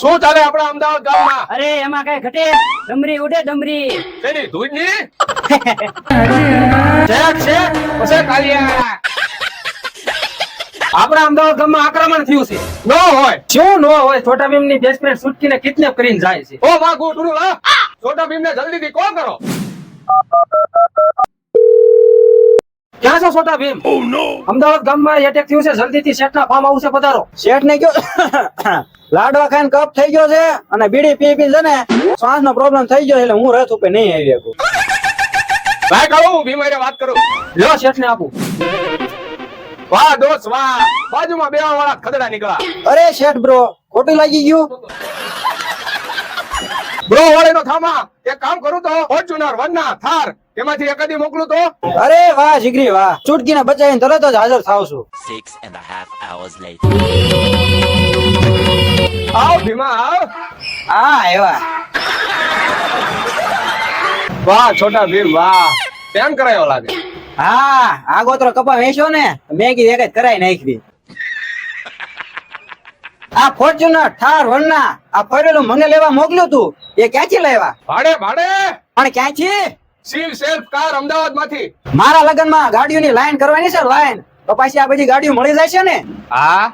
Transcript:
શું ચાલે આપણા અમદાવાદ ગામમાં? અરે એમાં કઈ ઘટે, ડમરી ઉડે ડમરી. તેની ધૂળની શેઠ શેઠ પછી કાલિયા આપણા અમદાવાદ ગામમાં આક્રમણ થયું છે. નો હોય. શું ન હોય? છોટા ભીમ ની બેસ્ટ ફ્રેન્ડ સુટકીને કિડનેપ કરીને જાય છે. ઓ માં ગોઠડું લા છોટા ભીમને જલ્દીથી કોલ કરો. ક્યાં છો છોટા ભીમ? અમદાવાદ ગામમાં એટેક થયું છે, જલ્દીથી શેઠના ફાર્મ હાઉસે પધારો. શેઠ ને કયો લાડવા ખાઈને કપ થઈ ગયો છે અને બીડી પી પી છે ને શ્વાસ નો પ્રોબ્લેમ થઈ ગયો છે, એટલે હું રથ ઉપર નહીં આવી શકું. ભાઈ કહું ભીમારે વાત કરું. લ્યો શેઠને આપું. વાહ દોસ્ત વાહ, બાજુમાં બેવા વાળા ખદડા નીકળ્યા. અરે શેઠ બ્રો, ખોટું લાગી ગયું. બ્રો વાળેનો થામા એક કામ કરું તો ફોર્ચ્યુનર વરના થાર એમાંથી એકાદી મોકલું તો. અરે વાહ જીગરી વાહ, ચૂટકીને બચાવીને તરત જ હાજર થાવ છું. 6.5 hours later. આવ ભીમા આવ. હા એવા વાહ છોટા ભીમ વાહ, કેમ કરાયો લાગે. હા આગોતરો કપા વેચ્યો ને, મેં કીધું એક જ કરાઈ નાખી. આ ફોર્ચ્યુનર થાર વરના આ ફરેલું મને લેવા મોકલ્યું તું, એ ક્યાંથી લાવ્યા? ભાડે ભાડે પણ ક્યાંથી? સીલ સેલ્ફ કાર અમદાવાદ માંથી. મારા લગ્નમાં ગાડીઓની લાઈન કરવાની છે, લાઈન તો પાછી આ બધી ગાડીઓ મળી જાય છે ને. હા